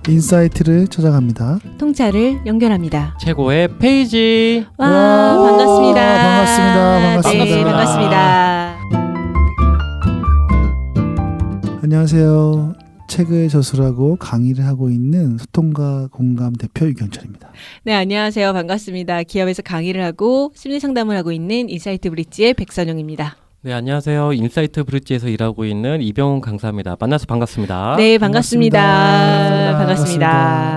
인사이트를 찾아갑니다. 통찰을 연결합니다. 최고의 페이지. 와, 반갑습니다. 반갑습니다. 네, 반갑습니다. 안녕하세요. 책을 저술하고 강의를 하고 있는 소통과 공감 대표 유경철입니다. 네, 안녕하세요. 반갑습니다. 기업에서 강의를 하고 심리상담을 하고 있는 인사이트 브릿지의 백선영입니다. 네, 안녕하세요. 인사이트 브릿지에서 일하고 있는 이병훈 강사입니다. 만나서 반갑습니다. 네, 반갑습니다.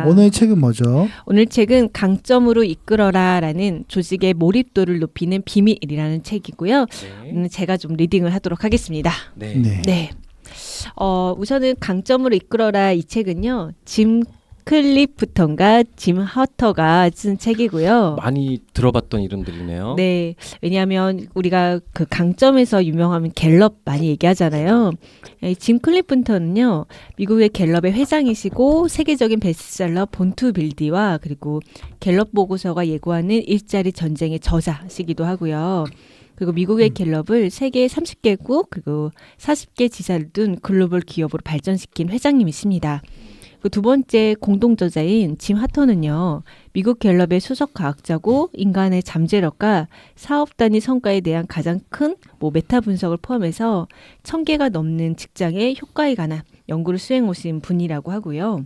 오늘 책은 뭐죠? 오늘 책은 강점으로 이끌어라라는 조직의 몰입도를 높이는 비밀이라는 책이고요. 네. 제가 좀 리딩을 하도록 하겠습니다. 네. 네. 우선은 강점으로 이끌어라 이 책은요. 짐 클리프턴과 짐 허터가 쓴 책이고요. 많이 들어봤던 이름들이네요. 네. 왜냐하면 우리가 그 강점에서 유명하면 갤럽 많이 얘기하잖아요. 짐 클리프턴은요. 미국의 갤럽의 회장이시고 세계적인 베스트셀러 본투 빌디와 그리고 갤럽 보고서가 예고하는 일자리 전쟁의 저자시기도 하고요. 그리고 미국의 갤럽을 세계 30개국 그리고 40개 지사를 둔 글로벌 기업으로 발전시킨 회장님이십니다. 그 두 번째 공동저자인 짐 하터는요. 미국 갤럽의 수석 과학자고 인간의 잠재력과 사업 단위 성과에 대한 가장 큰 메타 분석을 포함해서 1000개가 넘는 직장의 효과에 관한 연구를 수행 오신 분이라고 하고요.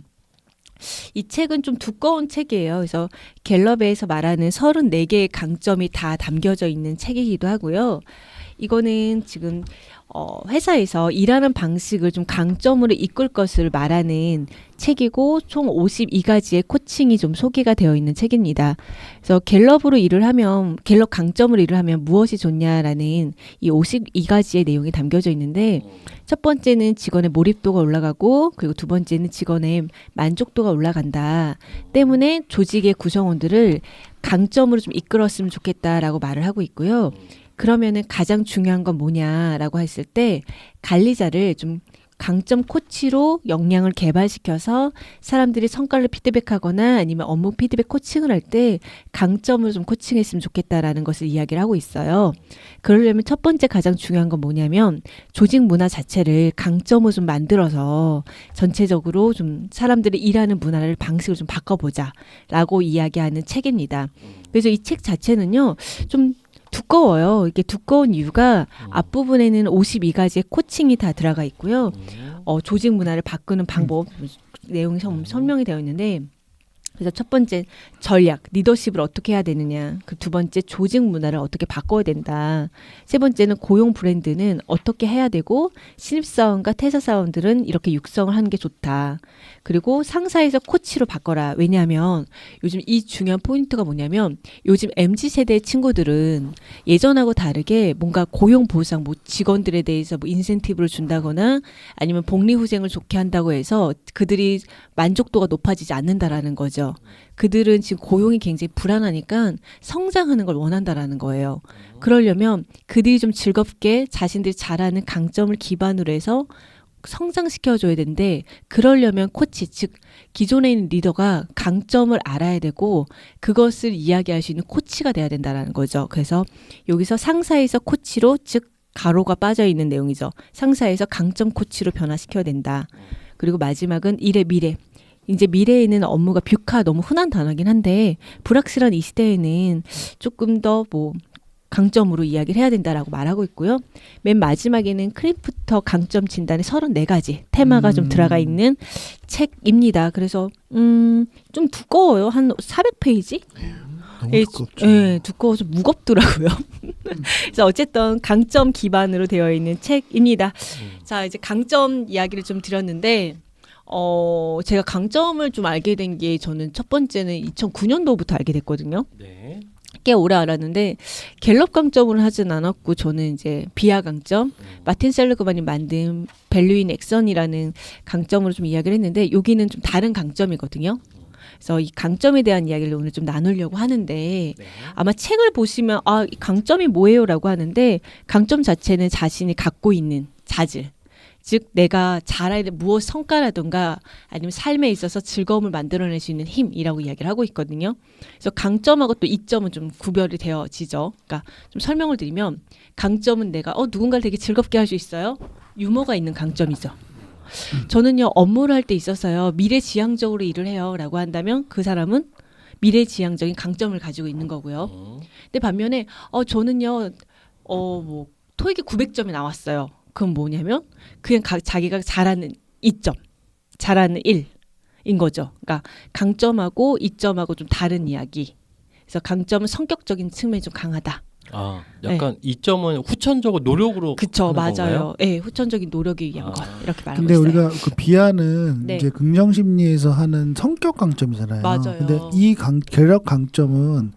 이 책은 좀 두꺼운 책이에요. 그래서 갤럽에서 말하는 34개의 강점이 다 담겨져 있는 책이기도 하고요. 이거는 지금 회사에서 일하는 방식을 좀 강점으로 이끌 것을 말하는 책이고 총 52가지의 코칭이 좀 소개가 되어 있는 책입니다. 그래서 갤럽 강점으로 일을 하면 무엇이 좋냐라는 이 52가지의 내용이 담겨져 있는데 첫 번째는 직원의 몰입도가 올라가고 그리고 두 번째는 직원의 만족도가 올라간다. 때문에 조직의 구성원들을 강점으로 좀 이끌었으면 좋겠다라고 말을 하고 있고요. 그러면은 가장 중요한 건 뭐냐라고 했을 때 관리자를 좀 강점 코치로 역량을 개발시켜서 사람들이 성과를 피드백하거나 아니면 업무 피드백 코칭을 할 때 강점으로 좀 코칭했으면 좋겠다라는 것을 이야기를 하고 있어요. 그러려면 첫 번째 가장 중요한 건 뭐냐면 조직 문화 자체를 강점으로 좀 만들어서 전체적으로 좀 사람들이 일하는 문화를 방식을 좀 바꿔보자라고 이야기하는 책입니다. 그래서 이 책 자체는요 좀 두꺼워요. 이게 두꺼운 이유가 앞부분에는 52가지의 코칭이 다 들어가 있고요. 조직 문화를 바꾸는 방법 내용이 설명이 되어 있는데 그래서 첫 번째 전략, 리더십을 어떻게 해야 되느냐. 그 두 번째 조직 문화를 어떻게 바꿔야 된다. 세 번째는 고용 브랜드는 어떻게 해야 되고 신입사원과 퇴사사원들은 이렇게 육성을 하는 게 좋다. 그리고 상사에서 코치로 바꿔라. 왜냐하면 요즘 이 중요한 포인트가 뭐냐면 요즘 MZ세대의 친구들은 예전하고 다르게 뭔가 고용 보상, 직원들에 대해서 인센티브를 준다거나 아니면 복리후생을 좋게 한다고 해서 그들이 만족도가 높아지지 않는다라는 거죠. 그들은 지금 고용이 굉장히 불안하니까 성장하는 걸 원한다라는 거예요. 그러려면 그들이 좀 즐겁게 자신들이 잘하는 강점을 기반으로 해서 성장시켜줘야 되는데 그러려면 코치, 즉 기존에 있는 리더가 강점을 알아야 되고 그것을 이야기할 수 있는 코치가 돼야 된다는 거죠. 그래서 여기서 상사에서 코치로, 즉 가로가 빠져있는 내용이죠. 상사에서 강점 코치로 변화시켜야 된다. 그리고 마지막은 일의 미래. 이제 미래에는 업무가 뷰카 너무 흔한 단어긴 한데 불확실한 이 시대에는 조금 더 강점으로 이야기를 해야 된다라고 말하고 있고요. 맨 마지막에는 클리프터 강점 진단의 34가지 테마가 좀 들어가 있는 책입니다. 그래서 좀 두꺼워요. 한 400페이지? 너무 두껍죠. 네, 두꺼워서 무겁더라고요. 그래서 어쨌든 강점 기반으로 되어 있는 책입니다. 자, 이제 강점 이야기를 좀 드렸는데 제가 강점을 좀 알게 된 게 저는 첫 번째는 2009년도부터 알게 됐거든요. 네. 꽤 오래 알았는데 갤럽 강점을 하진 않았고 저는 이제 비하 강점, 마틴 셀리그만이 만든 밸류인 액션이라는 강점으로 좀 이야기를 했는데 여기는 좀 다른 강점이거든요. 그래서 이 강점에 대한 이야기를 오늘 좀 나누려고 하는데 아마 책을 보시면 이 강점이 뭐예요라고 하는데 강점 자체는 자신이 갖고 있는 자질. 즉 내가 잘해야 될 무엇 성과라든가 아니면 삶에 있어서 즐거움을 만들어낼 수 있는 힘이라고 이야기를 하고 있거든요. 그래서 강점하고 또 이점은 좀 구별이 되어지죠. 그러니까 좀 설명을 드리면 강점은 내가 누군가를 되게 즐겁게 할 수 있어요. 유머가 있는 강점이죠. 저는요 업무를 할 때 있어서요 미래지향적으로 일을 해요라고 한다면 그 사람은 미래지향적인 강점을 가지고 있는 거고요. 근데 반면에 저는요 뭐 토익이 900점이 나왔어요. 그건 뭐냐면 그냥 자기가 잘하는 이점, 잘하는 일인 거죠. 그러니까 강점하고 이점하고 좀 다른 이야기. 그래서 강점은 성격적인 측면이 좀 강하다. 아, 약간 이점은 후천적으로 노력으로 그쵸, 하는 맞아요. 건가요? 네, 후천적인 노력에 의한 것 이렇게 말하고 근데 있어요. 우리가 그 비하는 네. 이제 긍정심리에서 하는 성격 강점이잖아요. 맞아요. 근데 이 계력 강점은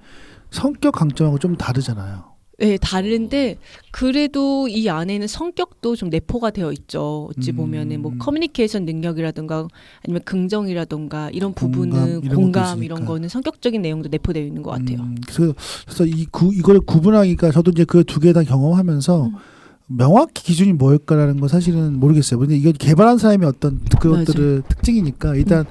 성격 강점하고 좀 다르잖아요. 네, 다른데 그래도 이 안에는 성격도 좀 내포가 되어 있죠. 어찌 보면은 뭐 커뮤니케이션 능력이라든가 아니면 긍정이라든가 이런 부분은 이런 것도 공감 있으니까. 이런 거는 성격적인 내용도 내포되어 있는 것 같아요. 그래서 이걸 구분하기가 저도 이제 그 두 개 다 경험하면서 명확히 기준이 뭘까라는 거 사실은 모르겠어요. 근데 이건 개발한 사람의 어떤 그것들을 특징이니까 일단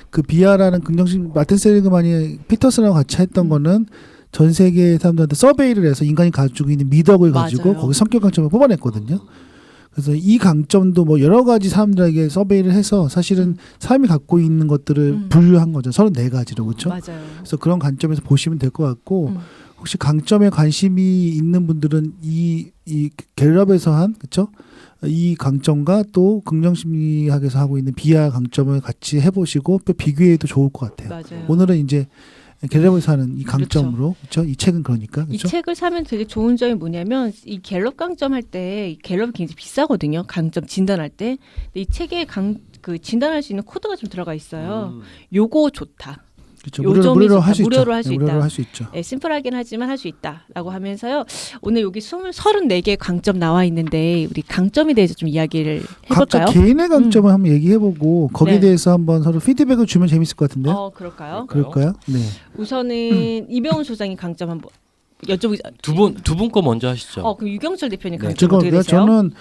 그 비하라는 긍정심 마틴 세리그만이 피터슨하고 같이 했던 거는 전 세계 사람들한테 서베이를 해서 인간이 가지고 있는 미덕을 가지고 맞아요. 거기 성격 강점을 뽑아냈거든요. 그래서 이 강점도 뭐 여러 가지 사람들에게 서베이를 해서 사실은 사람이 갖고 있는 것들을 분류한 거죠. 34가지로 그렇죠. 맞아요. 그래서 그런 관점에서 보시면 될 것 같고 혹시 강점에 관심이 있는 분들은 이 갤럽에서 한 그렇죠. 이 강점과 또 긍정심리학에서 하고 있는 비하 강점을 같이 해보시고 또 비교해도 좋을 것 같아요. 맞아요. 오늘은 이제 갤럽에서 하는 이 강점으로 그렇죠. 이 책은 그러니까 이 그렇죠. 책을 사면 되게 좋은 점이 뭐냐면 이 갤럽 강점 할 때 갤럽이 굉장히 비싸거든요. 강점 진단할 때. 근데 이 책에 그 진단할 수 있는 코드가 좀 들어가 있어요. 요거 좋다. 그렇죠. 요점이 무료로 좋다. 할 수 무료로 있죠. 할 수 네, 있다. 무료로 할 수 있죠. 네, 심플하긴 하지만 할 수 있다라고 하면서요. 오늘 여기 34개의 강점 나와 있는데 우리 강점에 대해서 좀 이야기를 해볼까요? 각자 개인의 강점을 한번 얘기해보고 거기에 네. 대해서 한번 서로 피드백을 주면 재밌을 것 같은데. 그럴까요? 그럴까요? 네. 우선은 이병훈 소장님 강점 한번 여쭤보자. 두 분 거 먼저 하시죠. 그럼 유경철 대표님 네. 강점 어떻게 되세요? 저는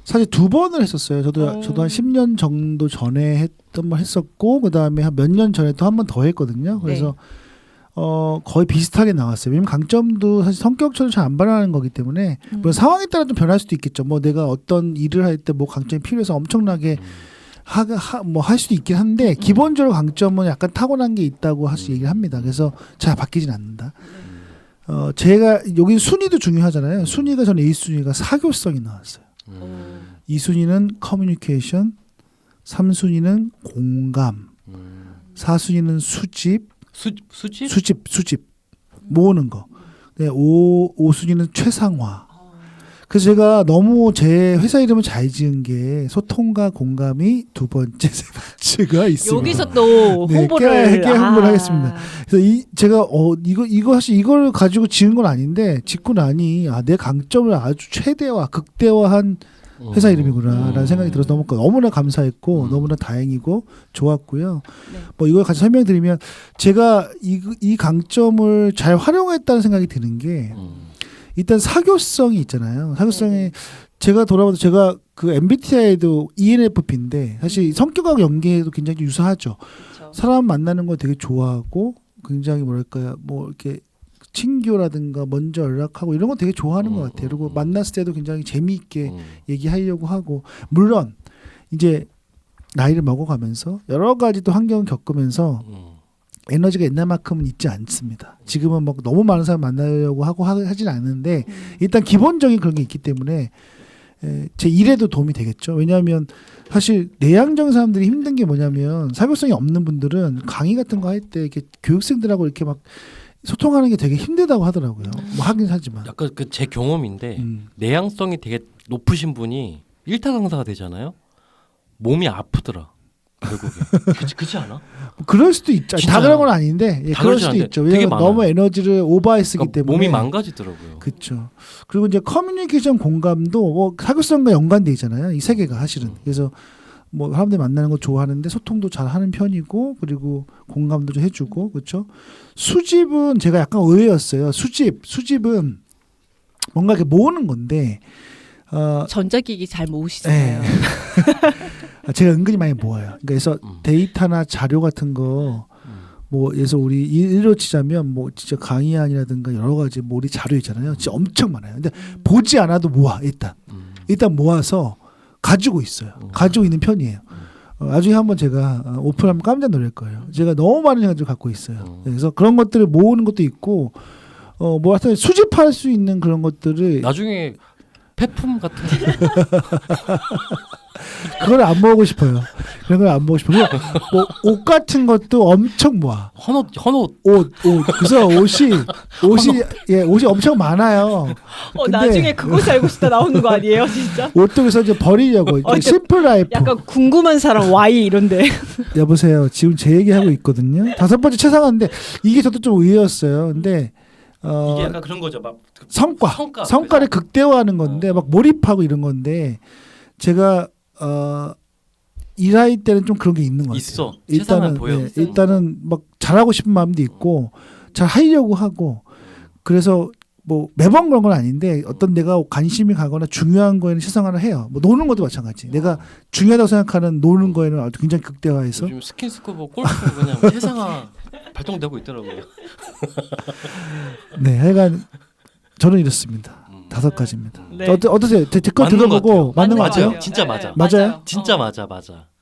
사실 2번을 했었어요. 저도 한 10년 정도 전에 했던 걸 했었고 그 다음에 한 몇 년 전에 또 한 번 더 했거든요. 그래서 거의 비슷하게 나왔어요. 왜냐면 강점도 사실 성격처럼 잘 안 발현하는 거기 때문에 물론 상황에 따라 좀 변할 수도 있겠죠. 뭐 내가 어떤 일을 할 때 뭐 강점이 필요해서 엄청나게 뭐 할 수도 있긴 한데 기본적으로 강점은 약간 타고난 게 있다고 얘기를 합니다. 그래서 잘 바뀌진 않는다. 제가 여기 순위도 중요하잖아요. 순위가 저는 1순위가 사교성이 나왔어요. 2순위는 커뮤니케이션, 3순위는 공감, 4순위는 수집, 수집 모으는 거. 네, 5순위는 최상화. 그래서 제가 너무 제 회사 이름을 잘 지은 게 소통과 공감이 두 번째, 세 번째가 있습니다. 여기서 또 홍보를 깨 홍보를 하겠습니다. 그래서 제가 이거 사실 이걸 가지고 지은 건 아닌데 짓고 나니 내 강점을 아주 최대화, 극대화한 회사 이름이구나라는 생각이 들어서 너무나 감사했고 너무나 다행이고 좋았고요. 네. 뭐 이걸 같이 설명드리면 제가 이 강점을 잘 활용했다는 생각이 드는 게 일단 사교성이 있잖아요. 사교성이 제가 돌아봐도 제가 그 MBTI도 ENFP인데 사실 성격하고 연계도 굉장히 유사하죠. 그렇죠. 사람 만나는 거 되게 좋아하고 굉장히 뭐랄까요, 뭐 이렇게 친교라든가 먼저 연락하고 이런 거 되게 좋아하는 것 같아요. 그리고 만났을 때도 굉장히 재미있게 얘기하려고 하고 물론 이제 나이를 먹어가면서 여러 가지 또 환경을 겪으면서 에너지가 옛날만큼은 있지 않습니다. 지금은 막 너무 많은 사람 만나려고 하고 하진 않는데 일단 기본적인 그런 게 있기 때문에 제 일에도 도움이 되겠죠. 왜냐하면 사실 내향적인 사람들이 힘든 게 뭐냐면 사교성이 없는 분들은 강의 같은 거 할 때 이렇게 교육생들하고 이렇게 막 소통하는 게 되게 힘들다고 하더라고요. 뭐 하긴 하지만. 약간 그 제 경험인데 내향성이 되게 높으신 분이 1타 강사가 되잖아요. 몸이 아프더라. 결국에. 그렇지 않아? 뭐 그럴 수도 있죠. 다 그런 건 아닌데 그럴 수도 있죠. 왜냐하면 너무 에너지를 오버해 쓰기 그러니까 때문에 몸이 망가지더라고요. 그렇죠. 그리고 이제 커뮤니케이션 공감도 뭐 사교성과 연관돼 있잖아요. 이 세 개가 사실은. 그래서 뭐 사람들 만나는 거 좋아하는데 소통도 잘 하는 편이고 그리고 공감도 좀 해주고 그렇죠. 수집은 제가 약간 의외였어요. 수집은 뭔가 이렇게 모으는 건데 전자기기 잘 모으시잖아요. 제가 은근히 많이 모아요. 그래서 데이터나 자료 같은 거 뭐 예서 우리 일로 치자면 뭐 진짜 강의안이라든가 여러 가지 뭐 우리 자료 있잖아요. 진짜 엄청 많아요. 근데 보지 않아도 모아 일단 모아서 가지고 있어요. 가지고 있는 편이에요. 나중에 한번 제가 오픈하면 깜짝 놀랄 거예요. 제가 너무 많은 영화들을 갖고 있어요. 그래서 그런 것들을 모으는 것도 있고 뭐 하여튼 수집할 수 있는 그런 것들을 나중에 폐품 같은 그걸 안 모으고 싶어요. 그런 걸 안 모으고 싶어요. 뭐 옷 같은 것도 엄청 모아. 헌옷 옷. 그래서 옷이 엄청 많아요. 근데 나중에 그것이 알고 싶다 나오는 거 아니에요, 진짜? 옷도 그래서 이제 버리려고. 심플 라이프. 약간 궁금한 사람 Y 이런데. 여보세요. 지금 제 얘기하고 있거든요. 5번째 최상화인데 이게 저도 좀 의외였어요. 근데 이게 약간 그런 거죠. 막 성과를 극대화하는 건데 막 몰입하고 이런 건데 제가 일할 때는 좀 그런 게 있는 것 같아요. 있어. 일단은 보여. 일단은 막 잘하고 싶은 마음도 있고 잘 하려고 하고 그래서 뭐 매번 그런 건 아닌데 어떤 내가 관심이 가거나 중요한 거에는 최선화를 해요. 뭐 노는 것도 마찬가지. 내가 중요하다고 생각하는 노는 거에는 아주 굉장히 극대화해서 요즘 스킨스쿠버 골프 그냥 최상화 발동되고 있더라고요. 네, 하여간 저는 이렇습니다. 5가지입니다. 네. 어떠세요? 제 거 들어보고 맞는 거 같아요? 진짜 맞아. 네, 맞아요? 진짜 맞아.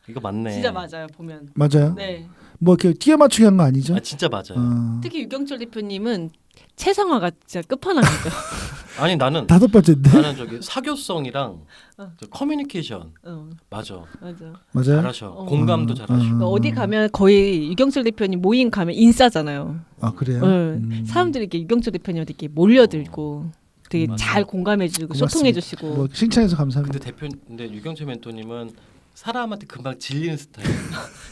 이거 맞네. 진짜 맞아요, 보면. 맞아요. 네. 뭐 이렇게 끼워 맞추기 한 거 아니죠? 진짜 맞아요. 특히 유경철 대표님은 최상화가 진짜 끝판왕이죠. 아니 나는 5번째인데. 나는 저기 사교성이랑 저 커뮤니케이션 맞아. 맞아요. 잘하셔. 공감도 잘하시고. 어디 가면 거의 유경철 대표님 모임 가면 인싸잖아요. 아 그래요? 사람들이 이렇게 유경철 대표님한테 이렇게 몰려들고 되게 맞아요. 잘 공감해주고 고맙습니다. 소통해주시고. 뭐 칭찬해서 감사합니다. 근데 유경철 멘토님은 사람한테 금방 질리는 스타일.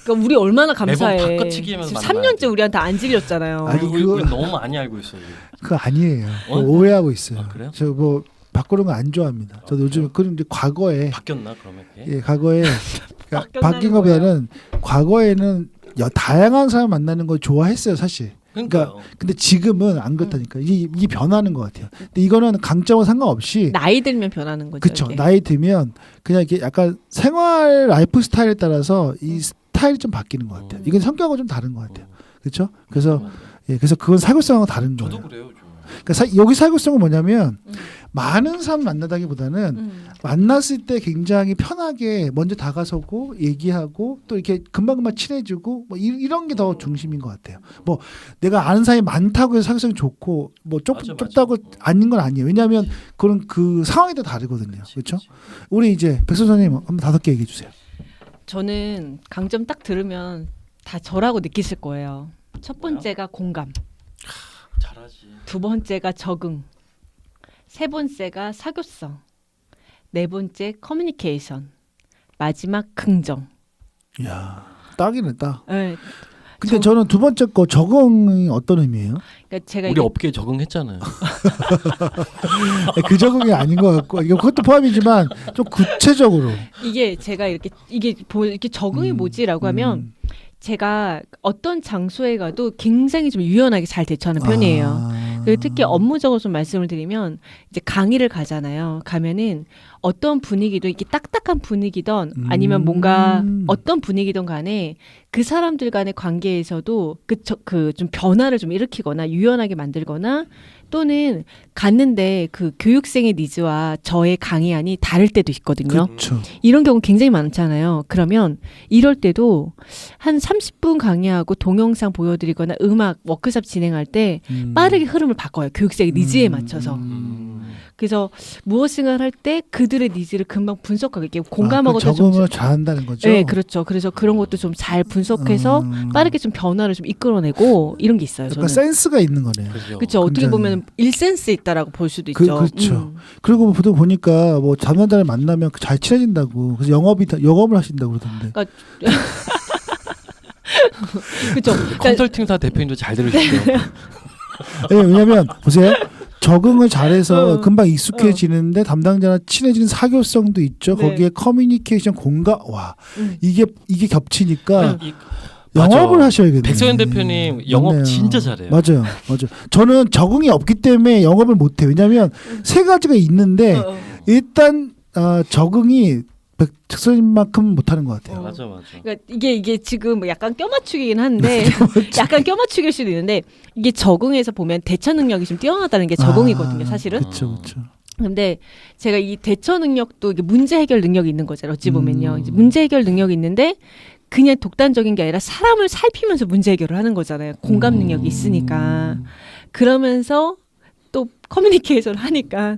그러니까 우리 얼마나 감사해. 매번 바꿔치기하면서 지금 만나야 3년째 우리한테 안 질렸잖아요. 아니, 우리 너무 많이 알고 있어요. 그거 아니에요. 어? 오해하고 있어요. 아, 그래요? 저 뭐 바꾸는 거 안 좋아합니다. 저도 요즘 그런데 과거에 바뀌었나 그러면? 과거에 그러니까 바뀐 바뀌었다는 것보다는 과거에는 다양한 사람 만나는 걸 좋아했어요, 사실. 그러니까요. 근데 지금은 안 그렇다니까. 이게 변하는 것 같아요. 근데 이거는 강점과 상관없이 나이 들면 변하는 거죠. 그렇죠. 이게. 나이 들면 그냥 이게 약간 생활 라이프 스타일에 따라서 이 스타일이 좀 바뀌는 것 같아요. 이건 성격하고 좀 다른 것 같아요. 그렇죠? 그래서 그래서 그건 사교성하고 다른 거예요. 저도 그래요. 좀. 그러니까 여기 사교성은 뭐냐면 많은 사람 만나다기보다는 만났을 때 굉장히 편하게 먼저 다가서고 얘기하고 또 이렇게 금방금방 친해지고 뭐 이런 게 더 중심인 것 같아요. 뭐 내가 아는 사람이 많다고 해서 사교성이 좋고 뭐 좁다고 아닌 건 아니에요. 왜냐하면 그런 그 상황이 더 다르거든요. 그렇죠? 우리 이제 백선 선생님 한번 5개 얘기해 주세요. 저는 강점 딱 들으면 다 저라고 느끼실 거예요. 첫 번째가 공감, 잘하지. 두 번째가 적응, 세 번째가 사교성, 네 번째 커뮤니케이션, 마지막 긍정. 이야, 딱이네 딱. 네, 근데 저는 두 번째 거 적응이 어떤 의미예요? 그러니까 제가 우리 이게 업계에 적응했잖아요. 그 적응이 아닌 것 같고 이거 그것도 포함이지만 좀 구체적으로 이게 제가 이렇게 적응이 뭐지라고 하면 제가 어떤 장소에 가도 굉장히 좀 유연하게 잘 대처하는 편이에요. 그리고 특히 업무적으로 좀 말씀을 드리면 이제 강의를 가잖아요. 가면은 어떤 분위기도 이렇게 딱딱한 분위기든 아니면 뭔가 어떤 분위기든 간에 그 사람들 간의 관계에서도 그 좀 변화를 좀 일으키거나 유연하게 만들거나 또는 갔는데 그 교육생의 니즈와 저의 강의안이 다를 때도 있거든요. 그렇죠. 이런 경우 굉장히 많잖아요. 그러면 이럴 때도 한 30분 강의하고 동영상 보여드리거나 음악 워크숍 진행할 때 빠르게 흐름을 바꿔요. 교육생의 니즈에 맞춰서. 그래서 무엇인가 할 때 그들의 니즈를 금방 분석하고 이렇게 공감하고 적응을 잘한다는 거죠. 네, 그렇죠. 그래서 그런 것도 좀 잘 분석해서 빠르게 좀 변화를 좀 이끌어내고 이런 게 있어요. 약간 저는. 센스가 있는 거네요. 그렇죠. 어떻게 굉장히. 보면 일센스 있다라고 볼 수도 있죠. 그렇죠. 그리고 보통 보니까 뭐 잠난자를 만나면 잘 친해진다고. 그래서 영업을 하신다고 그러던데. 그렇죠. 컨설팅사 대표님도 잘 들으시죠. 네, 왜냐하면 보세요. 적응을 잘해서 금방 익숙해지는데 담당자랑 친해지는 사교성도 있죠. 네. 거기에 커뮤니케이션 공감 이게 겹치니까 아니, 영업을 맞아. 하셔야겠네요. 백서연 대표님 영업 맞네요. 진짜 잘해요. 맞아요. 저는 적응이 없기 때문에 영업을 못해. 요 왜냐하면 세 가지가 있는데 일단 적응이 백서연만큼 못하는 것 같아요. 맞아. 그러니까 이게 지금 약간 껴맞추기긴 한데 약간 껴맞추기일 수도 있는데 이게 적응해서 보면 대처 능력이 좀 뛰어나다는 게 적응이거든요, 사실은. 그렇죠. 근데 제가 이 대처 능력도 이게 문제 해결 능력이 있는 거잖아요. 어찌 보면요. 이제 문제 해결 능력이 있는데 그냥 독단적인 게 아니라 사람을 살피면서 문제 해결을 하는 거잖아요. 공감 능력이 있으니까. 그러면서 또 커뮤니케이션을 하니까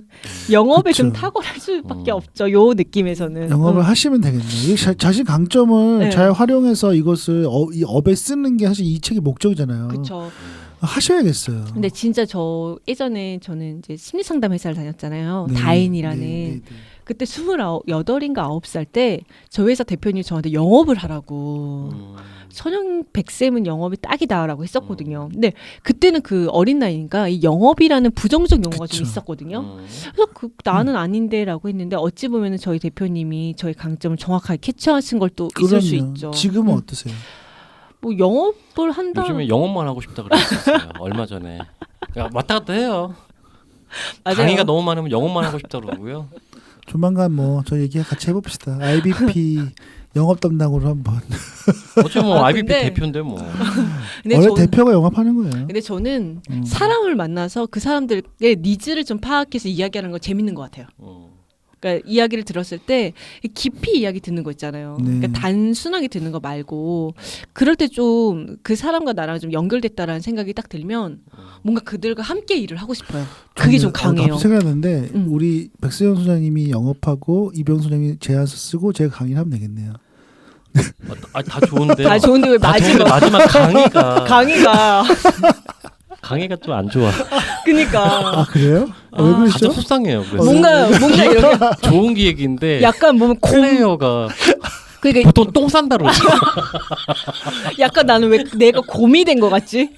영업에 좀 그쵸. 탁월할 수밖에 없죠. 요 느낌에서는. 영업을 하시면 되겠네요. 이 자신 강점을 네. 잘 활용해서 이것을 이 업에 쓰는 게 사실 이 책의 목적이잖아요. 그렇죠. 하셔야겠어요. 근데 진짜 저 예전에 저는 이제 심리 상담 회사를 다녔잖아요. 네. 다인이라는. 네, 네, 네. 그때 28인가 9살 때 저 회사 대표님이 저한테 영업을 하라고. 선영 백쌤은 영업이 딱이다라고 했었거든요. 근데 그때는 그 어린 나이니까 이 영업이라는 부정적 용어가 좀 그쵸. 있었거든요. 그래서 나는 아닌데라고 했는데 어찌 보면은 저희 대표님이 저희 강점을 정확하게 캐치하신 걸 또 있을 수 그럼요. 있죠. 지금은 어떠세요? 뭐 영업을 한다. 요즘에 영업만 하고 싶다 그랬었어요. 얼마 전에. 야, 왔다 갔다 해요. 맞아요. 강의가 너무 많으면 영업만 하고 싶다 그러고요. 조만간 뭐 저 얘기 같이 해봅시다. IBP 영업 담당으로 한번. 어째 뭐 아, IBP 근데- 대표인데 뭐. 근데 원래 저는- 대표가 영업하는 거예요. 근데 저는 음. 사람을 만나서 그 사람들의 니즈를 좀 파악해서 이야기하는 거 재밌는 것 같아요. 그러니까 이야기를 들었을 때 깊이 이야기 듣는 거 있잖아요. 네. 그러니까 단순하게 듣는 거 말고 그럴 때 좀 그 사람과 나랑 좀 연결됐다라는 생각이 딱 들면 뭔가 그들과 함께 일을 하고 싶어요. 그게 좀 강해요. 갑자기 생각났는데 음. 우리 백세영 소장님이 영업하고 이병수 소장님이 제안서 쓰고 제가 강의를 하면 되겠네요. 다 좋은데. 다 좋은데 왜 다 좋은데 마지막 마지막 강의가 강의가 좀 안 좋아. 그니까 아 그래요? 왜 아, 그러시죠? 아주 속상해요. 그래서. 뭔가 이렇게 좋은 기획인데 약간 보면 플레이어가 그러니까 보통 똥 싼다 그러죠. 약간 나는 왜 내가 곰이 된 것 같지?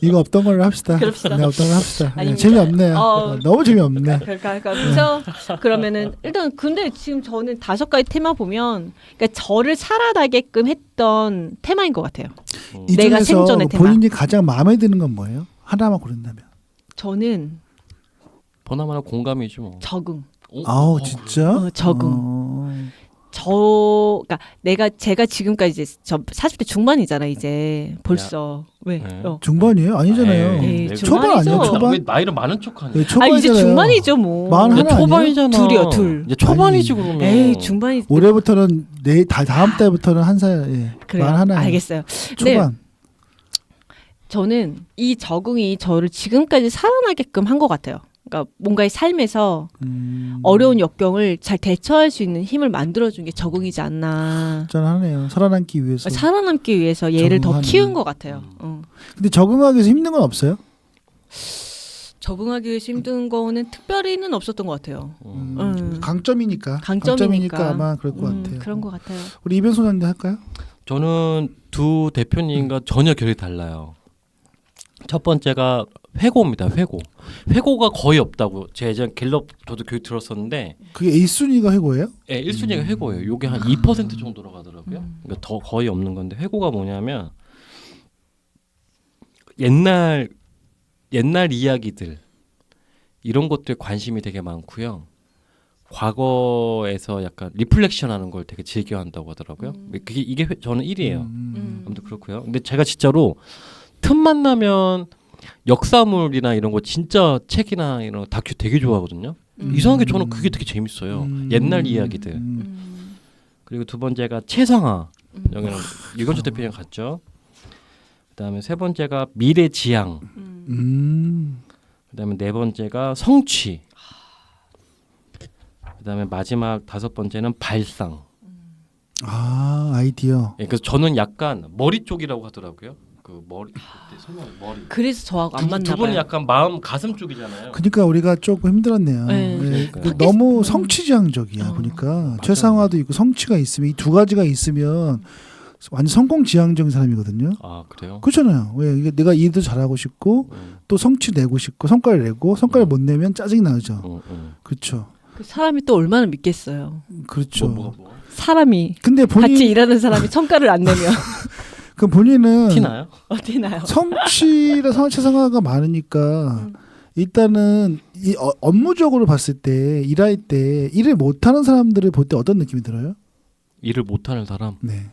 이거 없던 걸로 합시다. 그럽시다. 네, 없던 걸로 합시다. 네, 아닙니다. 재미없네요. 어. 너무 재미없네. 그래서 그러면은 일단 근데 지금 저는 5가지 테마 보면 그러니까 저를 살아나게끔 했던 테마인 것 같아요. 이 내가 중에서 생존의 테마. 본인이 가장 마음에 드는 건 뭐예요? 하나만 고른다면. 저는 보나마나 공감이죠. 뭐. 적응. 아우 진짜? 적응. 그러니까 제가 지금까지 이제 저 40대 중반이잖아 이제 벌써 왜? 네. 중반이에요? 아니잖아요. 에이, 네, 초반 아니에요? 중반이죠. 초반? 왜 나이를 많은 척하냐? 네, 아 초반이잖아요. 이제 중반이죠 뭐. 마흔 이제 하나 초반이잖아. 둘이요, 둘. 이제 초반이지 그러면. 에이 중반이 올해부터는 다음 달부터는 한 살. 예. 그래요. 만 하나. 알겠어요. 근데 초반. 저는 이 적응이 저를 지금까지 살아나게끔 한 것 같아요. 그러니까 뭔가의 삶에서 어려운 역경을 잘 대처할 수 있는 힘을 만들어준 게 적응이지 않나. 짠하네요. 살아남기 위해서. 살아남기 위해서 얘를 더 적응하는. 키운 것 같아요. 근데 적응하기 위해서 힘든 건 없어요? 적응하기 위해서 힘든 거는 특별히는 없었던 것 같아요. 강점이니까. 강점이니까. 아마 그럴 것 같아요. 그런 것 같아요. 우리 이병수 소장님 할까요? 저는 두 대표님과 전혀 결이 달라요. 첫 번째가 회고입니다. 회고가 거의 없다고. 제 예전 갤럽 저도 교육 들었었는데 그게 1순위가 해고예요? 예, 1순위가 회고예요. 요게 한 2% 정도로 가더라고요. 그러니까 더 거의 없는 건데 회고가 뭐냐면 옛날 이야기들 이런 것들에 관심이 되게 많고요. 과거에서 약간 리플렉션하는 걸 되게 즐겨한다고 하더라고요. 이게 저는 1위예요. 아무튼 그렇고요. 근데 제가 진짜로 틈만 나면 역사물이나 이런 거 진짜 책이나 이런 다큐 되게 좋아하거든요. 이상하게 저는 그게 되게 재밌어요. 옛날 이야기들. 그리고 두 번째가 최상화. 여기는 유건주 대표님 갔죠. 그다음에 세 번째가 미래지향. 그다음에 네 번째가 성취. 그다음에 마지막 다섯 번째는 발상. 아 아이디어. 예, 그래서 저는 약간 머리 쪽이라고 하더라고요. 그 머리 머리. 그래서 저하고 안 맞나 두 분은 봐요. 약간 마음 가슴 쪽이잖아요. 그러니까 우리가 조금 힘들었네요. 네. 예, 그러니까요. 너무 성취지향적이야 보니까 최상화도 있고 성취가 있으면 이 두 가지가 있으면 완전 성공지향적인 사람이거든요. 아 그래요? 그렇잖아요. 왜 이게 내가 일도 잘하고 싶고 또 성취 내고 싶고 성과를 내고 성과를 못 내면 짜증 나죠. 그렇죠. 그 사람이 또 얼마나 믿겠어요. 그렇죠. 뭐. 사람이 근데 같이 일하는 사람이 성과를 안 내면 그 본인은 티나요? 어디 나요? 성취라 최상화가 많으니까 일단은 이 업무적으로 봤을 때 일할 때 일을 못하는 사람들을 볼 때 어떤 느낌이 들어요? 일을 못하는 사람. 네.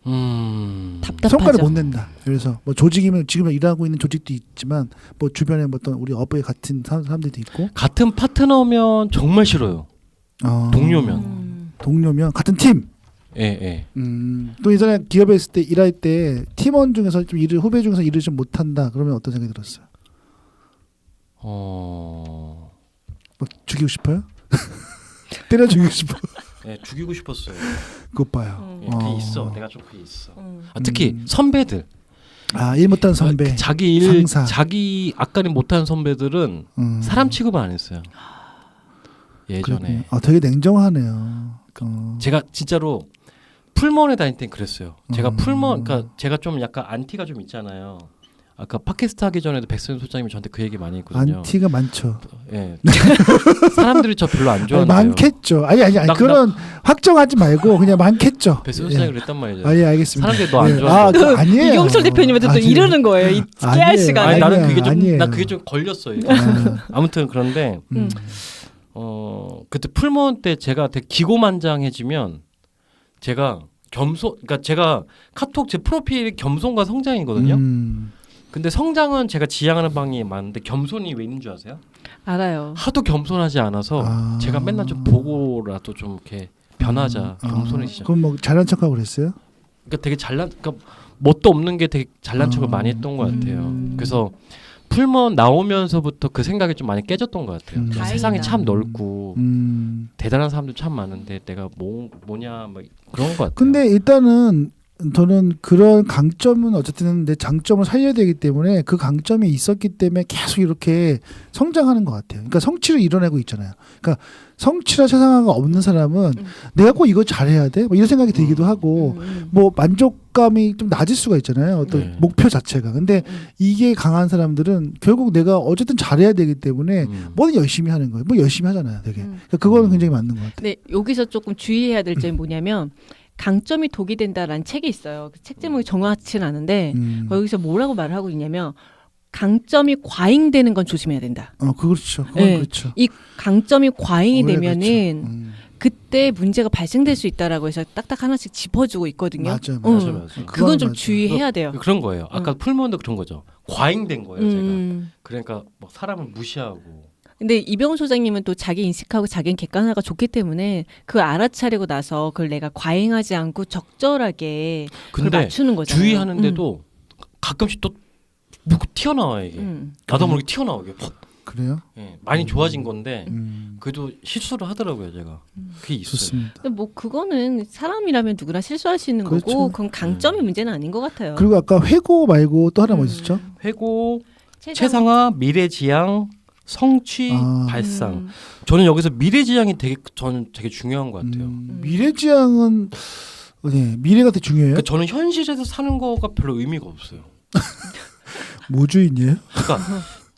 답답하죠. 성과를 못 낸다. 그래서 뭐 조직이면 지금 일하고 있는 조직도 있지만 뭐 주변에 뭐 어떤 우리 업에 같은 사람들도 있고 같은 파트너면 정말 싫어요. 동료면. 동료면 같은 팀. 예, 예. 또 예전에 기업에 있을 때 일할 때 팀원 중에서 좀 일을 후배 중에서 일을 좀 못한다. 그러면 어떤 생각이 들었어요? 어. 막 죽이고 싶어요? 때려 죽이고 싶어. 예, 죽이고 싶었어요. 그것 봐요. 예, 그게 있어. 내가 좀 그게 있어. 아, 음. 특히 선배들. 일 못하는 선배. 그 자기 일, 상사. 자기 아까는 못하는 선배들은 사람 취급을 안 했어요. 예전에. 되게 냉정하네요. 제가 진짜로 풀먼에 다닐 땐 그랬어요. 제가 풀먼, 그러니까 제가 좀 약간 안티가 좀 있잖아요. 아까 팟캐스트 하기 전에도 백선 소장님이 저한테 그 얘기 많이 했거든요. 안티가 많죠. 예. 사람들이 저 별로 안 좋아한대요. 많겠죠. 아니 그런 확정하지 말고 그냥 많겠죠. 백선 소장이 그랬단 말이죠. 예, 알겠습니다. 사람들이 너 안 좋아한다. 아니에요. 이경철 대표님한테 또 이러는 거예요. 이 깨알 아니에요. 시간에. 아니, 나는 아니에요. 그게 좀, 아니에요. 나 그게 좀 걸렸어요. 아무튼 그런데 그때 풀먼 때 제가 되게 기고만장해지면 제가 그러니까 제가 카톡 제 프로필이 겸손과 성장이거든요. 근데 성장은 제가 지향하는 방이 많은데 겸손이 왜 있는 줄 아세요? 알아요. 하도 겸손하지 않아서 제가 맨날 좀 보고라도 좀 이렇게 변하자, 겸손해지자. 그럼 뭐 잘난 척하고 그랬어요? 그러니까 되게 그러니까 뭣도 없는 게 되게 잘난 척을 많이 했던 것 같아요. 그래서 풀먼 나오면서부터 그 생각이 좀 많이 깨졌던 것 같아요. 다행이다. 세상이 참 넓고 대단한 사람들 참 많은데 내가 뭐냐 뭐 그런 것 같아요. 근데 일단은 저는 그런 강점은 어쨌든 내 장점을 살려야 되기 때문에 그 강점이 있었기 때문에 계속 이렇게 성장하는 것 같아요. 그러니까 성취를 이뤄내고 있잖아요. 그러니까 성취라 세상화가 없는 사람은 내가 꼭 이거 잘해야 돼? 뭐 이런 생각이 들기도 하고 뭐 만족감이 좀 낮을 수가 있잖아요. 어떤 네. 목표 자체가. 근데 이게 강한 사람들은 결국 내가 어쨌든 잘해야 되기 때문에 뭐든 열심히 하는 거예요. 뭐 열심히 하잖아요. 되게. 그러니까 그거는 굉장히 맞는 것 같아요. 근데 여기서 조금 주의해야 될 점이 뭐냐면 강점이 독이 된다라는 책이 있어요. 그 책 제목이 정확치는 않은데 거기서 뭐라고 말을 하고 있냐면 강점이 과잉되는 건 조심해야 된다. 그렇죠. 그건 네. 그렇죠. 이 강점이 과잉이 원래 되면은 그렇죠. 그때 문제가 발생될 수 있다라고 해서 딱딱 하나씩 짚어주고 있거든요. 맞아요. 맞아요. 그건 좀 맞아요. 주의해야 돼요. 그런 거예요. 아까 풀먼도 그런 거죠. 과잉된 거예요, 제가. 음. 그러니까 뭐 사람을 무시하고. 근데 이병훈 소장님은 또 자기 인식하고 자기는 객관화가 좋기 때문에 그 알아차리고 나서 그걸 내가 과잉하지 않고 적절하게 그걸 근데 맞추는 거잖아요. 주의하는데도 가끔씩 또 튀어나와요 이게. 나도 모르게 튀어나와 이게. 그래요? 예, 많이 좋아진 건데 음. 그래도 실수를 하더라고요 제가. 그게 있어요. 좋습니다. 근데 뭐 그거는 사람이라면 누구나 실수할 수 있는 그렇죠. 거고 그건 강점이 문제는 아닌 것 같아요. 그리고 아까 회고 말고 또 하나 뭐 있었죠? 회고, 최상화, 미래지향, 성취, 발상. 저는 여기서 미래지향이 저는 되게 중요한 것 같아요. 미래지향은 네, 미래가 되게 중요해요. 그러니까 저는 현실에서 사는 거가 별로 의미가 없어요. 모주인이에요?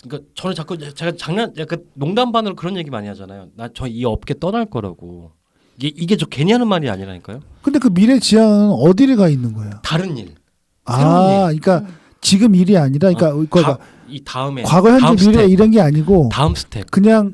그러니까 저는 자꾸 제가 약간 농담 반으로 그런 얘기 많이 하잖아요. 나 저 이 업계 떠날 거라고. 이게 저 괜히 하는 말이 아니라니까요. 근데 그 미래지향은 어디를 가 있는 거예요? 다른 일. 새로운 일. 그러니까 지금 일이 아니라, 그러니까 이 다음에 과거, 현재, 다음 미래 스텝. 이런 게 아니고 다음 스텝. 그냥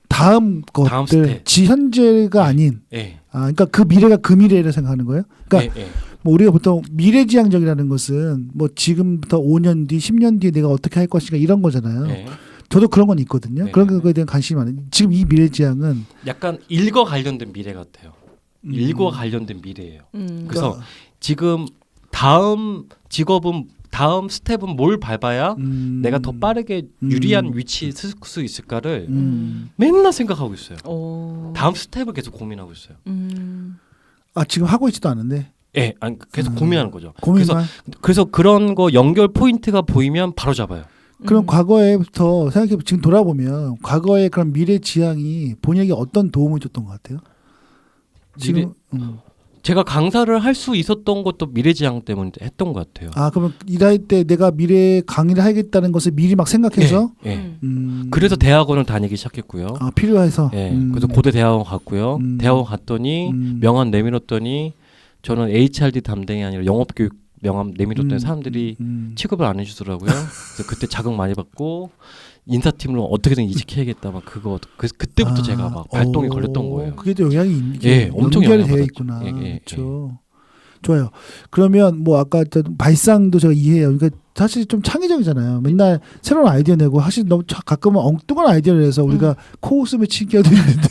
다음 다음 것들, 스텝. 현재가 아닌. 예. 그러니까 그 미래가 그 미래를 생각하는 거예요. 그러니까 예, 예. 뭐 우리가 보통 미래지향적이라는 것은 뭐 지금부터 5년 뒤, 10년 뒤에 내가 어떻게 할 것인가 이런 거잖아요. 예. 저도 그런 건 있거든요. 네. 그런 거에 대한 관심이 많아요. 지금 이 미래지향은 약간 일과 관련된 미래 같아요. 일과 관련된 미래예요. 그래서 지금 다음 직업은 다음 스텝은 뭘 밟아야 내가 더 빠르게 유리한 위치에 쓸 수 있을까를 맨날 생각하고 있어요. 다음 스텝을 계속 고민하고 있어요. 지금 하고 있지도 않은데. 예, 아니, 계속 고민하는 거죠. 고민만. 그래서 그런 거 연결 포인트가 보이면 바로 잡아요. 그럼 과거에부터 생각해 지금 돌아보면 과거의 그런 미래 지향이 본인에게 어떤 도움을 줬던 것 같아요? 지금 제가 강사를 할 수 있었던 것도 미래지향 때문에 했던 것 같아요. 그러면 일할 때 내가 미래 강의를 하겠다는 것을 미리 막 생각해서 예. 그래서 대학원을 다니기 시작했고요. 필요해서. 예. 그래서 고대 대학원 갔고요. 대학원 갔더니 명함 내밀었더니 저는 HRD 담당이 아니라 영업교육 명함 내밀었더니 사람들이 취급을 안 해주더라고요. 그래서 그때 자극 많이 받고 인사팀으로 어떻게든 이직해야겠다 막 그때부터 제가 막 발동이 걸렸던 거예요. 그게 또 영향이 예, 엄청 연결이 영향을 되어 받았죠. 있구나. 예, 예, 그렇죠. 좋아요. 그러면 뭐 아까 발상도 제가 이해해요. 그러니까 사실 좀 창의적이잖아요. 맨날 새로운 아이디어 내고 사실 너무 가끔은 엉뚱한 아이디어를 내서 우리가 코웃음에 치기도 있는데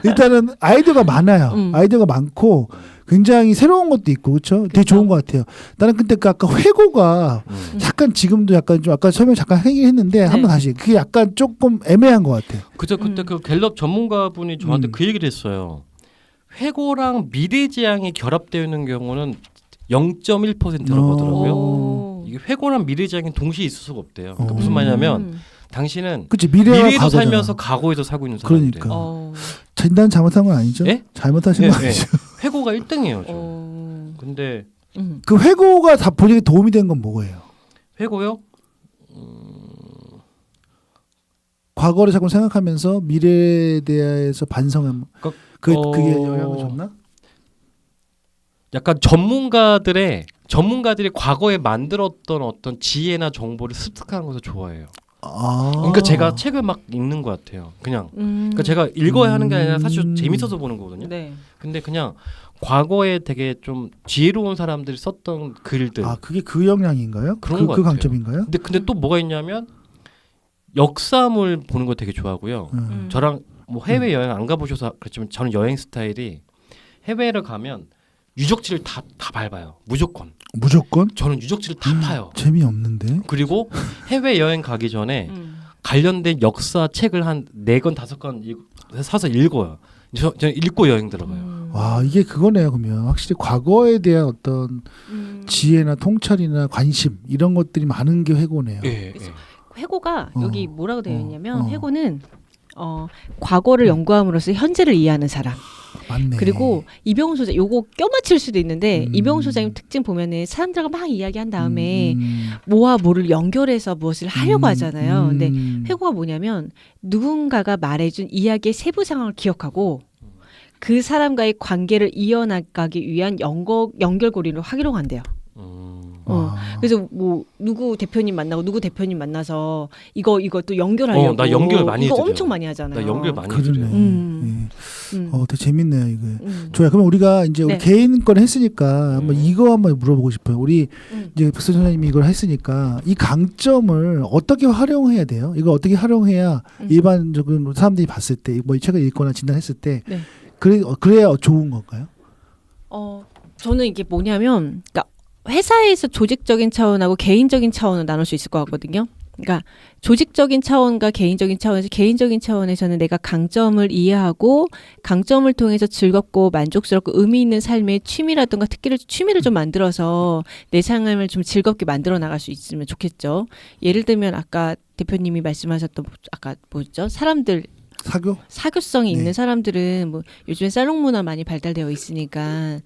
일단은 아이디어가 많아요. 아이디어가 많고 굉장히 새로운 것도 있고 그렇죠. 되게 좋은 것 같아요. 나는 근데 그 아까 회고가 약간 지금도 약간 좀 아까 설명 잠깐 했는데 한번 다시 그게 약간 조금 애매한 것 같아요. 그죠. 그때 그 갤럽 전문가분이 저한테 그 얘기를 했어요. 회고랑 미래지향이 결합되어 있는 경우는 0.1%라고 하더라고요. 오. 이게 회고랑 미래지향이 동시에 있을 수가 없대요. 그러니까 무슨 말이냐면 당신은 그치 미래도 미래도 살면서 과거에도 살고 있는 사람이래요. 그러니까. 진단 잘못한 건 아니죠? 예? 잘못하신 건 아니죠. 회고가 1등이에요. 근데 그 회고가 다 본인에게 도움이 된 건 뭐예요? 회고요? 과거를 자꾸 생각하면서 미래에 대해서 반성하면 그게 영향을 줬나? 약간 전문가들이 과거에 만들었던 어떤 지혜나 정보를 습득하는 것을 좋아해요. 그러니까 제가 책을 막 읽는 것 같아요. 그냥 그러니까 제가 읽어야 하는 게 아니라 사실 재밌어서 보는 거거든요. 네. 근데 그냥 과거에 되게 좀 지혜로운 사람들이 썼던 글들. 그게 그 영향인가요? 그런 것 그 같아요. 강점인가요? 근데 또 뭐가 있냐면 역사물 보는 거 되게 좋아하고요. 저랑 뭐 해외 여행 안 가보셔서 그렇지만 저는 여행 스타일이 해외를 가면 유적지를 다 밟아요. 무조건. 저는 유적지를 다 파요. 재미없는데. 그리고 해외 여행 가기 전에 관련된 역사 책을 한 4권 5권 사서 읽어요. 저는 읽고 여행 들어가요. 와 이게 그거네요. 그러면 확실히 과거에 대한 어떤 지혜나 통찰이나 관심 이런 것들이 많은 게 회고네요. 예. 회고가 여기 뭐라고 되어 있냐면 회고는 과거를 연구함으로써 현재를 이해하는 사람. 맞네. 그리고 이병훈 소장 요거 껴맞힐 수도 있는데 이병훈 소장님 특징 보면은 사람들과 막 이야기한 다음에 뭐와 뭐를 연결해서 무엇을 하려고 하잖아요. 근데 회고가 뭐냐면 누군가가 말해준 이야기의 세부 상황을 기억하고 그 사람과의 관계를 이어나가기 위한 연결고리를 활용한대요. 그래서 뭐 누구 대표님 만나고 누구 대표님 만나서 이거 또 연결하려고. 나 연결 많이 이거 해드려요. 엄청 많이 하잖아요. 나 연결 많이 그러네. 해드려요. 되게 재밌네요 이거. 좋아요. 그럼 우리가 이제 우리 개인 건 했으니까 한번 이거 한번 물어보고 싶어요. 우리 이제 백선 선생님이 이걸 했으니까 이 강점을 어떻게 활용해야 돼요? 이걸 어떻게 활용해야 일반적인 사람들이 봤을 때 뭐 이 책을 읽거나 진단했을 때 그래야 좋은 건가요? 저는 이게 뭐냐면, 그러니까 회사에서 조직적인 차원하고 개인적인 차원을 나눌 수 있을 것 같거든요. 그러니까 조직적인 차원과 개인적인 차원에서 개인적인 차원에서는 내가 강점을 이해하고 강점을 통해서 즐겁고 만족스럽고 의미 있는 삶의 취미라든가 취미를 좀 만들어서 내 삶을 좀 즐겁게 만들어 나갈 수 있으면 좋겠죠. 예를 들면 아까 대표님이 말씀하셨던 아까 뭐죠? 사람들 사교성이 있는 사람들은 뭐 요즘에 살롱 문화 많이 발달되어 있으니까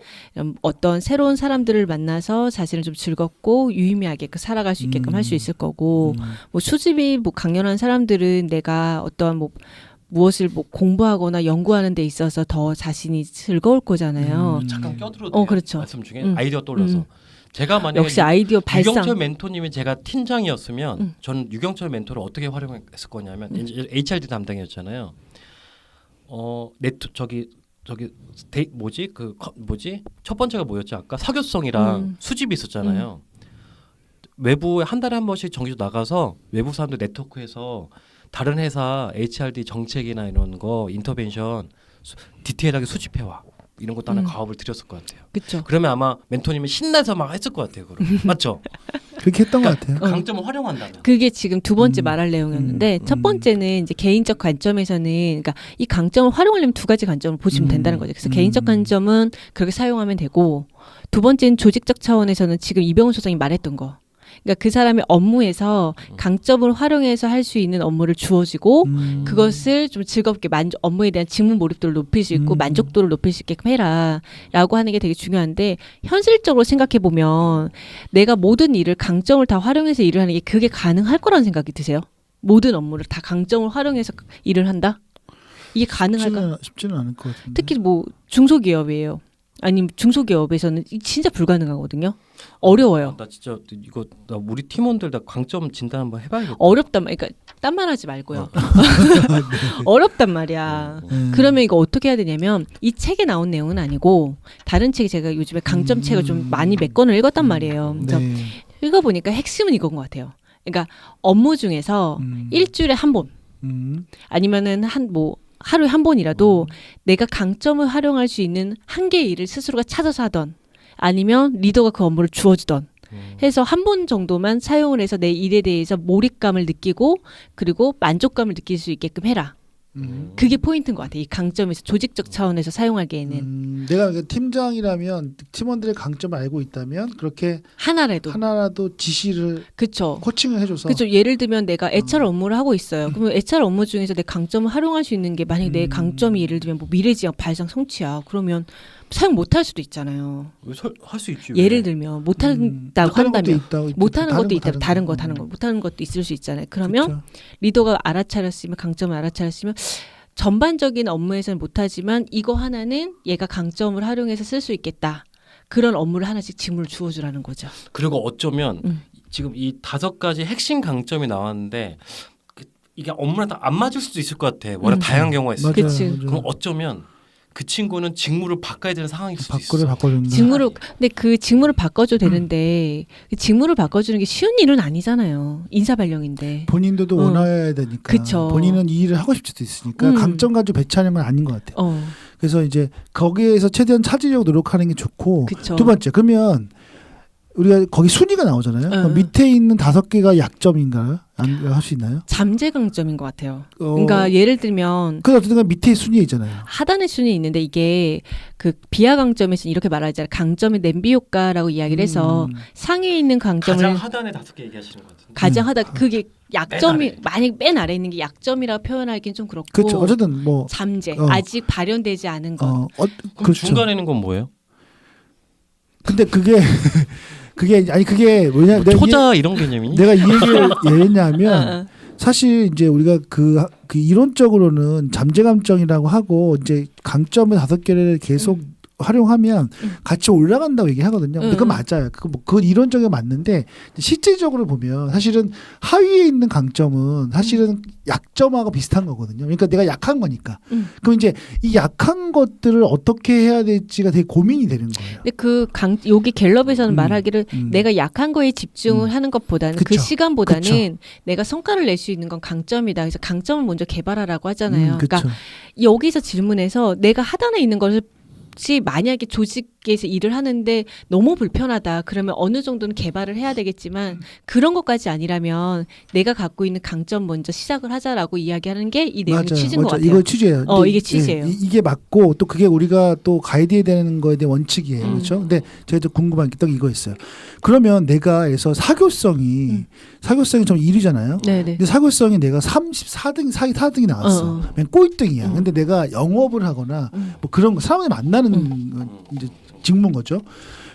어떤 새로운 사람들을 만나서 자신을 좀 즐겁고 유의미하게 살아갈 수 있게끔 할 수 있을 거고 뭐 수집이 뭐 강렬한 사람들은 내가 어떤 뭐 무엇을 뭐 공부하거나 연구하는 데 있어서 더 자신이 즐거울 거잖아요. 잠깐 껴들어도 그렇죠. 말씀 중에 아이디어 떠올라서 제가 만약에 역시 아이디어 발상. 유경철 멘토님이 제가 팀장이었으면 저는 유경철 멘토를 어떻게 활용했을 거냐면 HRD 담당이었잖아요. 첫 번째가 뭐였지 아까 사교성이랑 수집이 있었잖아요. 외부에 한 달에 한 번씩 정기적 나가서 외부 사람들 네트워크해서 다른 회사 HRD 정책이나 이런 거 인터벤션 디테일하게 수집해와. 이런 것도 하나 과업을 드렸을 것 같아요. 그렇죠. 그러면 아마 멘토님은 신나서 막 했을 것 같아요. 그럼. 맞죠? 그렇게 했던 것 같아요. 강점을 활용한다면. 그게 지금 두 번째 말할 내용이었는데 첫 번째는 이제 개인적 관점에서는 그러니까 이 강점을 활용하려면 두 가지 관점을 보시면 된다는 거죠. 그래서 개인적 관점은 그렇게 사용하면 되고 두 번째는 조직적 차원에서는 지금 이병훈 소장이 말했던 거. 그러니까 그 사람의 업무에서 강점을 활용해서 할 수 있는 업무를 주어지고 그것을 좀 즐겁게 업무에 대한 직무 몰입도를 높일 수 있고 만족도를 높일 수 있게끔 해라라고 하는 게 되게 중요한데 현실적으로 생각해 보면 내가 모든 일을 강점을 다 활용해서 일을 하는 게 그게 가능할 거라는 생각이 드세요? 모든 업무를 다 강점을 활용해서 일을 한다? 이게 가능할까? 쉽지는 않을 것 같은데. 특히 뭐 중소기업이에요. 아니면 중소기업에서는 진짜 불가능하거든요. 어려워요. 나 진짜 이거 나 우리 팀원들 다 강점 진단 한번 해봐야겠다. 어렵단 말, 그러니까 딴 말하지 말고요. 어렵단 말이야. 그러면 이거 어떻게 해야 되냐면 이 책에 나온 내용은 아니고 다른 책이 제가 요즘에 강점 책을 좀 많이 몇 권을 읽었단 말이에요. 그래서 네. 읽어보니까 핵심은 이건 것 같아요. 그러니까 업무 중에서 일주일에 한 번 아니면은 하루에 한 번이라도 내가 강점을 활용할 수 있는 한 개의 일을 스스로가 찾아서 하던 아니면 리더가 그 업무를 주어주던 해서 한 번 정도만 사용을 해서 내 일에 대해서 몰입감을 느끼고 그리고 만족감을 느낄 수 있게끔 해라. 그게 포인트인 것 같아요. 이 강점에서 조직적 차원에서 사용하기에는 내가 팀장이라면 팀원들의 강점을 알고 있다면 그렇게 하나라도 지시를 그쵸. 코칭을 해줘서 그렇죠. 예를 들면 내가 HR 업무를 하고 있어요. 그러면 HR 업무 중에서 내 강점을 활용할 수 있는 게 만약에 내 강점이 예를 들면 뭐 미래지향 발상 성취야. 그러면 사용 못할 수도 있잖아요. 할 수 있지. 예를 들면 못한다고 한다면 못하는 것도 있다. 다른 거 거. 못하는 것도 있을 수 있잖아요. 그러면 그쵸. 리더가 알아차렸으면 강점을 알아차렸으면 전반적인 업무에서는 못하지만 이거 하나는 얘가 강점을 활용해서 쓸 수 있겠다. 그런 업무를 하나씩 직무를 주어주라는 거죠. 그리고 어쩌면 지금 이 5가지 핵심 강점이 나왔는데 이게 업무랑 다 안 맞을 수도 있을 것 같아. 워낙 다양한 경우가 있어. 그치. 그럼 어쩌면 그 친구는 직무를 바꿔야 되는 상황일 수도 있어. 바꿔준다. 근데 그 직무를 바꿔줘도 되는데 그 직무를 바꿔주는 게 쉬운 일은 아니잖아요. 인사 발령인데. 본인도 원해야 되니까. 그쵸. 본인은 이 일을 하고 싶을 수도 있으니까 강점 가지고 배치하는 건 아닌 것 같아요. 그래서 이제 거기에서 최대한 찾으려고 노력하는 게 좋고 그쵸. 두 번째 그러면 우리가 거기 순위가 나오잖아요. 그럼 밑에 있는 5개가 약점인가요? 할 수 있나요? 잠재 강점인 것 같아요. 그러니까 예를 들면 그 어쨌든 밑에 순위에 있잖아요. 하단의 순위 있는데 이게 그 비하 강점에서 이렇게 말하잖아요. 강점의 냄비 효과라고 이야기를 해서 상위에 있는 강점을 가장 하단에 5개 얘기하시는 것 같은데. 가장 하다 그게 약점이 만약 맨 아래에 있는 게 약점이라고 표현하기는 좀 그렇고. 그렇죠. 어쨌든 뭐 잠재 아직 발현되지 않은 것. 그럼 그렇죠. 중간에 있는 건 뭐예요? 근데 그게 그게 뭐냐 뭐 초자 이런 개념이니? 내가 이 얘기를 왜냐하면 사실 이제 우리가 그 이론적으로는 잠재감정이라고 하고 이제 강점을 5개를 계속 활용하면 같이 올라간다고 얘기하거든요. 근데 그건 맞아요. 그건 이론적으로 맞는데 실질적으로 보면 사실은 하위에 있는 강점은 사실은 약점하고 비슷한 거거든요. 그러니까 내가 약한 거니까. 그럼 이제 이 약한 것들을 어떻게 해야 될지가 되게 고민이 되는 거예요. 근데 여기 갤럽에서는 말하기를 내가 약한 거에 집중을 하는 것보다는 그쵸. 그 시간보다는 그쵸. 내가 성과를 낼 수 있는 건 강점이다. 그래서 강점을 먼저 개발하라고 하잖아요. 그쵸. 그러니까 여기서 질문에서 내가 하단에 있는 것을 만약에 조직에서 일을 하는데 너무 불편하다. 그러면 어느 정도는 개발을 해야 되겠지만 그런 것까지 아니라면 내가 갖고 있는 강점 먼저 시작을 하자라고 이야기하는 게 이 내용의 취지인 것 같아요. 이거 취지예요. 이게 취지예요. 이게 맞고 또 그게 우리가 또 가이드해야 되는 거에 대한 원칙이에요. 그렇죠? 근데 제가 또 궁금한 게 딱 이거였어요. 그러면 내가 해서 사교성이 좀 1위잖아요. 네네. 근데 사교성이 내가 4등이 나왔어. 맨 꼴등이야. 근데 내가 영업을 하거나 뭐 그런 거 사람을 만나는 이제 직무인 거죠.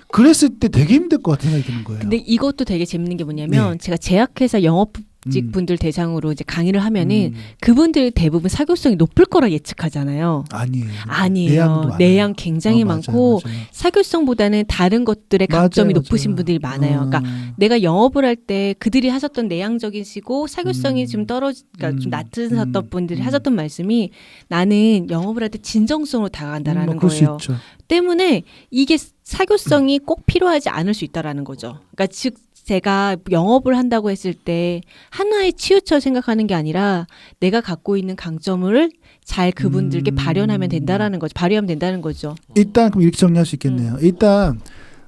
그랬을 때 되게 힘들 것 같은 생각이 드는 거예요. 근데 이것도 되게 재밌는 게 뭐냐면 제가 제약회사 영업직 분들 대상으로 이제 강의를 하면은 그분들 대부분 사교성이 높을 거라 예측하잖아요. 아니에요. 내양 굉장히 많고 맞아요. 사교성보다는 다른 것들의 강점이 맞아요. 높으신 분들이 많아요. 그러니까 내가 영업을 할 때 그들이 하셨던 내향적이시고 사교성이 좀 그러니까 좀 낮으셨던 분들이 하셨던 말씀이 나는 영업을 할 때 진정성으로 다가간다라는 그럴 수 거예요. 있죠. 때문에 이게 사교성이 꼭 필요하지 않을 수 있다라는 거죠. 그러니까 즉 제가 영업을 한다고 했을 때 하나에 치우쳐 생각하는 게 아니라 내가 갖고 있는 강점을 잘 그분들께 발휘하면 된다는 거죠. 일단 그럼 이렇게 정리할 수 있겠네요. 일단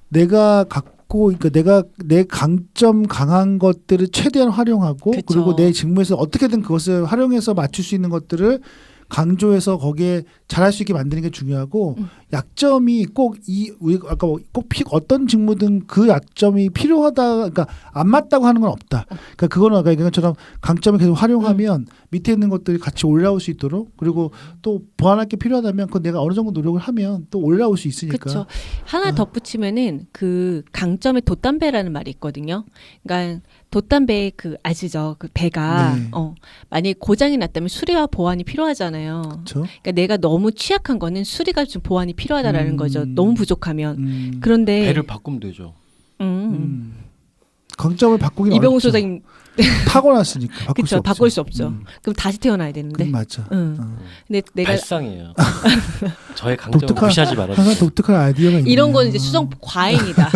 내가 그러니까 내 강점 강한 것들을 최대한 활용하고 그쵸. 그리고 내 직무에서 어떻게든 그것을 활용해서 맞출 수 있는 것들을 강조해서 거기에 잘할 수 있게 만드는 게 중요하고 약점이 아까 어떤 직무든 그 약점이 필요하다, 그러니까 안 맞다고 하는 건 없다. 그러니까 그거는 아까 얘기한 것처럼 강점을 계속 활용하면 밑에 있는 것들이 같이 올라올 수 있도록 그리고 또 보완할 게 필요하다면 그건 내가 어느 정도 노력을 하면 또 올라올 수 있으니까. 그렇죠. 하나 덧붙이면은 그 강점의 돛담배라는 말이 있거든요. 그러니까 돛담배 아시죠? 그 배가 만약에 고장이 났다면 수리와 보완이 필요하잖아요. 그렇죠. 그러니까 내가 너무 취약한 거는 수리가 좀 보완이 필요하다라는 거죠. 너무 부족하면. 그런데 배를 바꾸면 되죠. 강점을 바꾸기 이병우 어렵죠. 소장님 타고났으니까 바꿀 수 그쵸 없죠. 바꿀 수 없죠. 그럼 다시 태어나야 되는데. 그건 맞죠. 근데 내가 발상이에요. 저의 강점을 독특한- 무시하지 말아주세요. 항상 독특한 아이디어가 있네요. 이런 거는 이제 수정 과잉이다.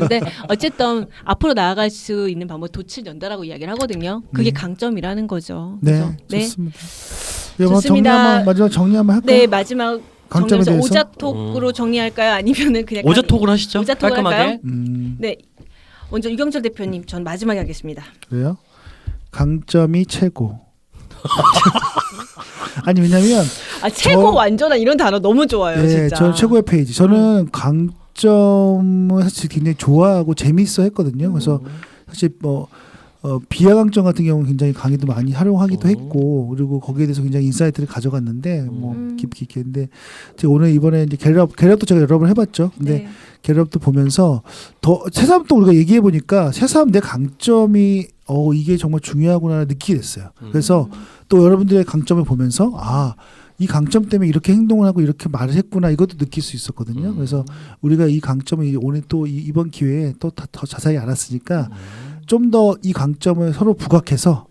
근데 어쨌든 앞으로 나아갈 수 있는 방법 도칠연다라고 이야기를 하거든요. 그게 강점이라는 거죠. 네, 그죠? 네. 좋습니다. 이거 뭐 좋습니다. 마지막 정리 한번 할까요? 네, 마지막 강점에 정리해서 대해서? 오자톡으로 정리할까요? 아니면은 그냥 오자톡을 하시죠. 오자톡을 깔끔하게. 할까요? 네. 네. 먼저 유경철 대표님, 전 마지막에 하겠습니다. 그래요? 강점이 최고. 아니 왜냐면 아 최고 완전한 이런 단어 너무 좋아요, 네, 진짜. 저 최고의 페이지. 저는 강점을 사실 굉장히 좋아하고 재미있어 했거든요. 그래서 사실 뭐 비하 강점 같은 경우는 굉장히 강의도 많이 활용하기도 했고 그리고 거기에 대해서 굉장히 인사이트를 가져갔는데 뭐 깊이 있게 했는데 제가 오늘 이번에 이제 갤럽도 제가 여러 번 해봤죠. 근데 네. 갤럽도 보면서 더 새삼 또 우리가 얘기해 보니까 새삼 내 강점이 이게 정말 중요하구나 느끼게 됐어요. 그래서 또 여러분들의 강점을 보면서 이 강점 때문에 이렇게 행동을 하고 이렇게 말을 했구나 이것도 느낄 수 있었거든요. 그래서 우리가 이 강점을 오늘 또 이번 기회에 또 더 자세히 알았으니까 좀 더 이 강점을 서로 부각해서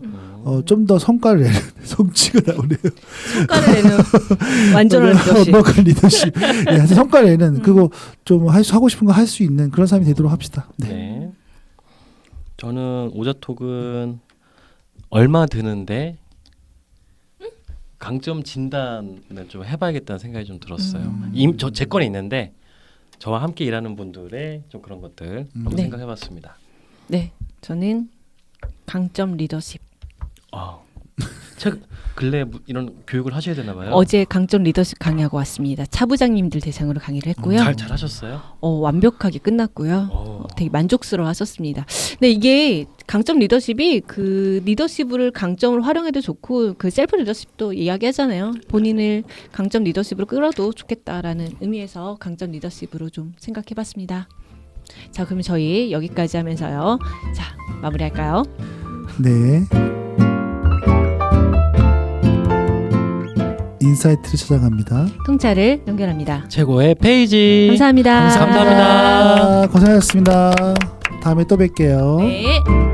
좀 더 성과를 내는 성취가 나오네요. 성과를 내는 완전한 리더십. 완벽한 리더십. 네, 성과를 내는 그리고 좀 하고 싶은 거 할 수 있는 그런 사람이 되도록 합시다. 네. 네. 저는 오자톡은 얼마 드는데 강점 진단을 좀 해봐야겠다는 생각이 좀 들었어요. 제 건에 있는데 저와 함께 일하는 분들의 좀 그런 것들 한번 네. 생각해봤습니다. 네, 저는 강점 리더십. 근래 이런 교육을 하셔야 되나 봐요. 어제 강점 리더십 강의하고 왔습니다. 차부장님들 대상으로 강의를 했고요. 잘 하셨어요? 완벽하게 끝났고요. 되게 만족스러워하셨습니다. 근데 이게 강점 리더십이 그 리더십을 강점으로 활용해도 좋고 그 셀프 리더십도 이야기하잖아요. 본인을 강점 리더십으로 끌어도 좋겠다라는 의미에서 강점 리더십으로 좀 생각해봤습니다. 자, 그럼 저희 여기까지 하면서요. 자, 마무리할까요? 네. 인사이트를 찾아갑니다. 통찰을 연결합니다. 최고의 페이지. 감사합니다. 감사합니다. 고생하셨습니다. 다음에 또 뵐게요. 네.